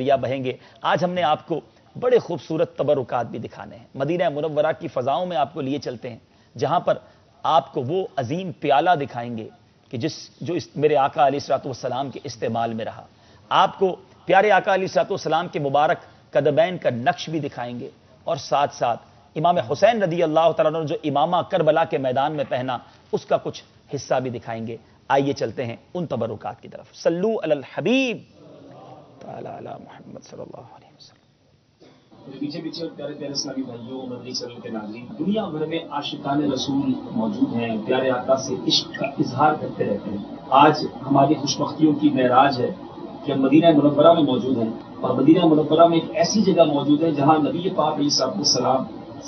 دریا بہیں گے۔ آج ہم نے آپ کو بڑے خوبصورت تبرکات بھی دکھانے ہیں۔ مدینہ منورہ کی فضاؤں میں آپ کو لیے چلتے ہیں، جہاں پر آپ کو وہ عظیم پیالہ دکھائیں گے کہ جو میرے آقا علیہ الصلوۃ والسلام کے استعمال میں رہا۔ آپ کو پیارے آقا علیہ الصلوۃ والسلام کے مبارک قدمین کا نقش بھی دکھائیں گے، اور ساتھ ساتھ امام حسین رضی اللہ تعالیٰ عنہ نے جو امامہ کربلا کے میدان میں پہنا اس کا کچھ حصہ بھی دکھائیں گے۔ آئیے چلتے ہیں ان تبرکات کی طرف۔ صلو علی الحبیب تعالی علی محمد صلی اللہ علیہ وسلم۔ پیچھے پیچھے پیارے پیارے اسلامی بھائیوں، مدنی چینل کے ناظرین، دنیا بھر میں عاشقان رسول موجود ہیں، پیارے آقا سے عشق کا اظہار کرتے رہتے ہیں۔ آج ہماری خوش بختیوں کی معراج ہے کہ ہم مدینہ منورہ میں موجود ہیں، اور مدینہ منورہ میں ایک ایسی جگہ موجود ہے جہاں نبی پاک علیہ السلام،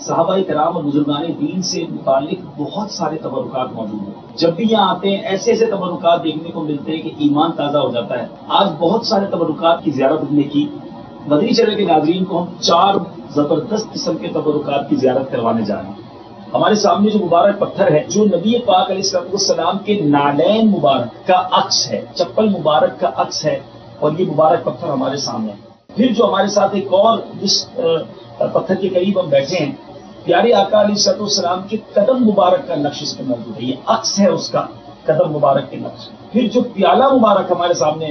صحابہ کرام اور بزرگان دین سے متعلق بہت سارے تبرکات موجود ہیں۔ جب بھی یہاں آتے ہیں ایسے ایسے تبرکات دیکھنے کو ملتے ہیں کہ ایمان تازہ ہو جاتا ہے۔ آج بہت سارے تبرکات کی زیارت نے کی۔ مدنی چینل کے ناظرین کو ہم 4 زبردست قسم کے تبرکات کی زیارت کروانے جا رہے ہیں۔ ہمارے سامنے جو مبارک پتھر ہے، جو نبی پاک علیہ السلام کے نالین مبارک کا عکس ہے، چپل مبارک کا عکس ہے، اور یہ مبارک پتھر ہمارے سامنے ہے۔ پھر جو ہمارے ساتھ ایک اور جس پتھر کے قریب ہم بیٹھے ہیں، پیارے آقا علیہ السلام کے قدم مبارک کا نقش اس میں موجود ہے، یہ عکس ہے اس کا قدم مبارک کے نقش۔ پھر جو پیالہ مبارک ہمارے سامنے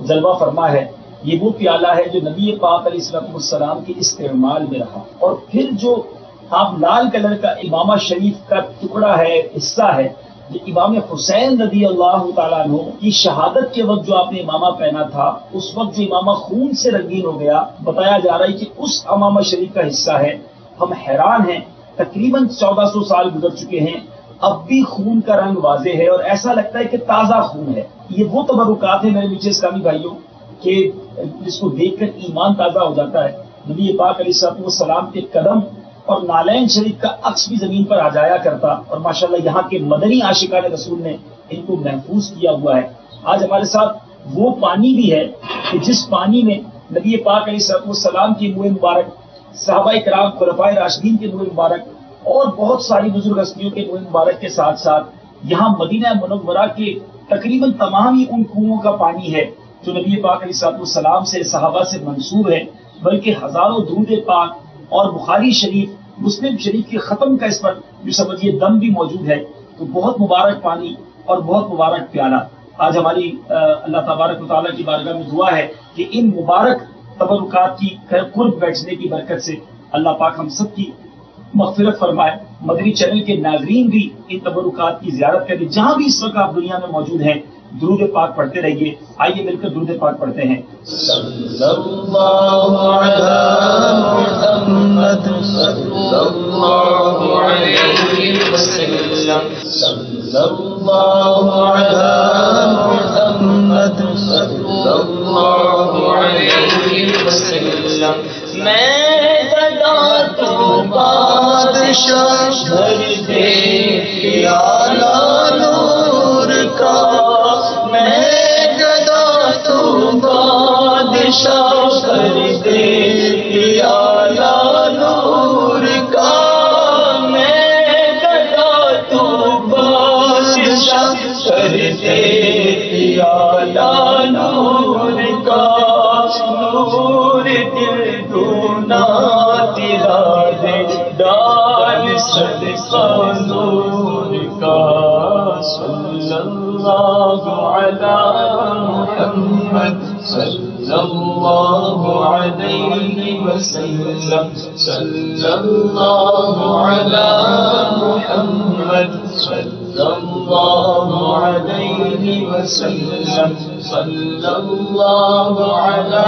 جلوہ فرما ہے، یہ وہ پیالہ ہے جو نبی پاک علیہ السلام کے استعمال میں رہا۔ اور پھر جو آپ لال کلر کا امامہ شریف کا ٹکڑا ہے، حصہ ہے، جو امام حسین رضی اللہ تعالیٰ عنہ کی شہادت کے وقت جو آپ نے امامہ پہنا تھا، اس وقت جو امامہ خون سے رنگین ہو گیا، بتایا جا رہا ہے کہ اس امامہ شریف کا حصہ ہے۔ ہم حیران ہیں، تقریباً 1400 سال گزر چکے ہیں، اب بھی خون کا رنگ واضح ہے اور ایسا لگتا ہے کہ تازہ خون ہے۔ یہ وہ تبرکات ہیں میرے میٹھے اسلامی بھائیوں کہ جس کو دیکھ کر ایمان تازہ ہو جاتا ہے۔ نبی پاک علیہ السلام کے قدم اور نالین شریف کا عکس بھی زمین پر آ جایا کرتا، اور ماشاءاللہ یہاں کے مدنی عاشقان رسول نے ان کو محفوظ کیا ہوا ہے۔ آج ہمارے ساتھ وہ پانی بھی ہے کہ جس پانی میں نبی پاک علیہ السلام کی منہ مبارک، صحابہ کرام، خلفائے راشدین کے منہ مبارک اور بہت ساری بزرگ ہستیوں کے منہ مبارک کے ساتھ ساتھ یہاں مدینہ منورہ کے تقریباً تمام ہی ان کنوؤں کا پانی ہے جو نبی پاک علیہ السلام سے، صحابہ سے منسوب ہے، بلکہ ہزاروں درود پاک اور بخاری شریف، مسلم شریف کے ختم کا اس پر جو سمجھیے دم بھی موجود ہے۔ تو بہت مبارک پانی اور بہت مبارک پیالہ۔ آج ہماری اللہ تبارک و تعالیٰ کی بارگاہ میں دعا ہے کہ ان مبارک تبرکات کی قرب بیٹھنے کی برکت سے اللہ پاک ہم سب کی مغفرت فرمائے۔ مدنی چینل کے ناظرین بھی ان تبرکات کی زیارت کریں، جہاں بھی اس وقت آپ دنیا میں موجود ہیں، درود پاک پڑھتے رہیے۔ آئیے مل کر درود پاک پڑھتے ہیں۔ صلی اللہ علی محمد صلی اللہ علیہ وسلم، صلی اللہ علی محمد صلی اللہ علیہ وسلم۔ میں گدا تو بادشاہ بھر دے پیالہ نور کا، میں گدا تو بادشاہ بھر دے پیالہ نور کا، میں گدا تو بادشاہ بھر دے پیالہ نور کا، نور دل دونا تیرا دے ڈال صدقہ نور کا۔ صلی اللہ علی محمد صلی اللہ علیہ وسلم، صلی اللہ علی محمد صلی اللہ علیہ وسلم، صلی اللہ علی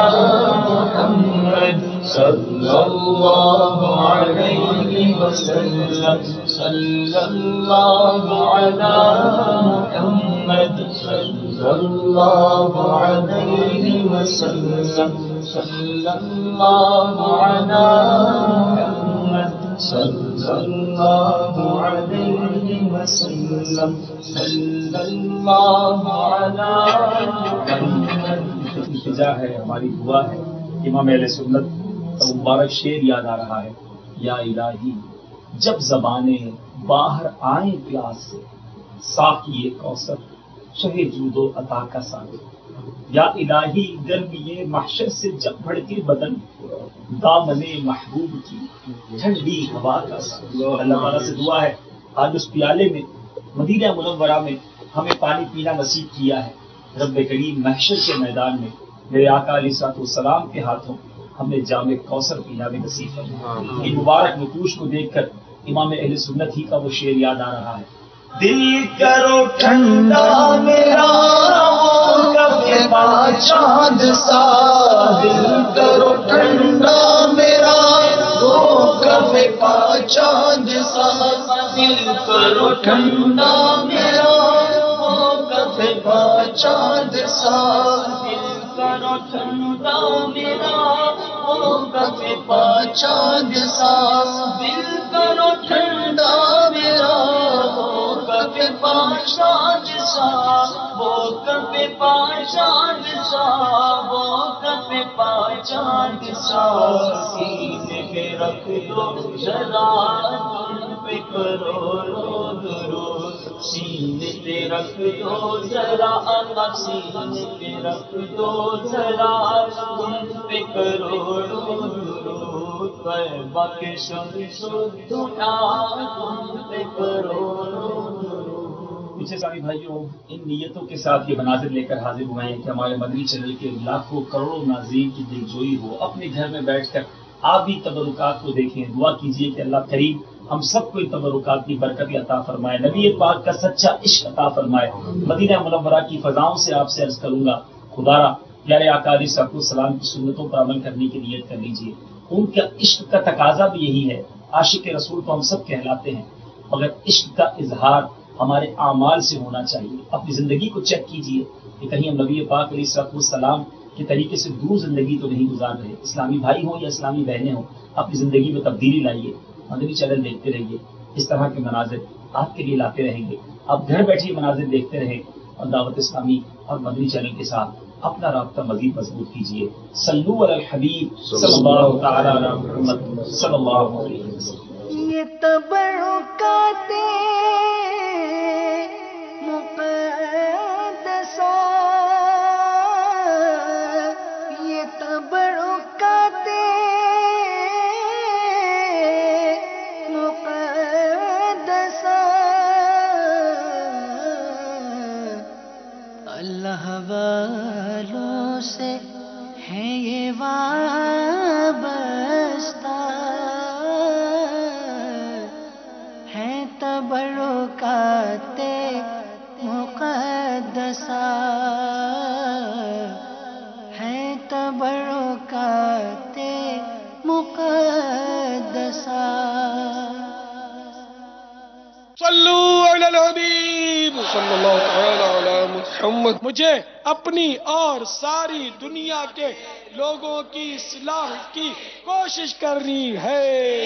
محمد صلی اللہ علیہ وسلم، صلی اللہ علی محمد صلی اللہ علیہ وسلم، صلی اللہ علی محمد صلی اللہ علیہ وسلم، صلی اللہ علی محمد۔ التجا ہے، ہماری دعا ہے، امام اہل سنت کا مبارک شعر یاد آ رہا ہے۔ یا الہی جب زبانیں باہر آئیں پیاس سے، ساقی کوثر شہ جود و عطا کا ساتھ، یا الہی گرم یہ محشر سے جب بڑھتے بدن، دامن محبوب کی ٹھنڈی ہوا کا ساتھ۔ اللہ تعالیٰ سے دعا ہے آج اس پیالے میں مدینہ منورہ میں ہمیں پانی پینا نصیب کیا ہے، رب کریم محشر کے میدان میں میرے آقا علیہ الصلوۃ والسلام کے ہاتھوں ہمیں جام کوثر پینا بھی نصیب فرمائے۔ ان مبارک نقوش کو دیکھ کر امام اہل سنت ہی کا وہ شعر یاد آ رہا ہے، دل کرو ٹھنڈا میرا کب چاند سا، دل کرو ٹھنڈا میرا کب چاند سا، دل کرو ٹھنڈا میرا کب چاند سا، دل کرو ٹھنڈا میرا کب چاند سا، دل کرو ٹھنڈا میرا چاند سا، وہ کب چاند سا، وہ کب چاند سا، سینے پہ رکھ دو ذرا تم پہ کرو درود، سینے پہ رکھ دو ذرا، سینے پہ رکھ دو ذرا تم پہ کرو درود، طیبہ کے شمس دعا تم پہ کرو درود۔ پیچھے ساری بھائیوں ان نیتوں کے ساتھ یہ مناظر لے کر حاضر ہوئے ہیں کہ ہمارے مدنی چینل کے لاکھوں کروڑوں ناظرین کی دلجوئی ہو، اپنے گھر میں بیٹھ کر آپ بھی تبرکات کو دیکھیں، دعا کیجیے کہ اللہ کریم ہم سب کو ان تبرکات کی برکت عطا فرمائے، نبی پاک کا سچا عشق عطا فرمائے۔ مدینہ منورہ کی فضاؤں سے آپ سے عرض کروں گا، خدارا پیارے آقا علیہ الصلوۃ والسلام کی سنتوں پر عمل کرنے کی نیت کر لیجیے۔ ان کا عشق کا تقاضا بھی یہی ہے، عاشق رسول تو ہم سب کہلاتے ہیں، مگر عشق کا اظہار ہمارے اعمال سے ہونا چاہیے۔ اپنی زندگی کو چیک کیجئے کہ کہیں ہم نبی پاک علیہ الصلوۃ والسلام کے طریقے سے دور زندگی تو نہیں گزار رہے۔ اسلامی بھائی ہوں یا اسلامی بہنیں ہوں، اپنی زندگی میں تبدیلی لائیے، مدنی چینل دیکھتے رہیے، اس طرح کے مناظر آپ کے لیے لاتے رہیں گے۔ آپ گھر بیٹھے مناظر دیکھتے رہیں اور دعوت اسلامی اور مدنی چینل کے ساتھ اپنا رابطہ مزید مضبوط کیجیے۔ صلو علی الحبیب صلی اللہ تعالی علی محمد صلی اللہ علیہ وسلم۔ یہ تبرکات مقدسہ، یہ تبرکات مقدسہ، اللہ والوں سے ہے یہ وابستہ، ہے تبرکات مقدسہ، ہے تبرکات مقدسہ۔ صلو علی الحبیب صلی اللہ تعالی علی محمد۔ مجھے اپنی اور ساری دنیا کے لوگوں کی اصلاح کی کوشش کرنی ہے۔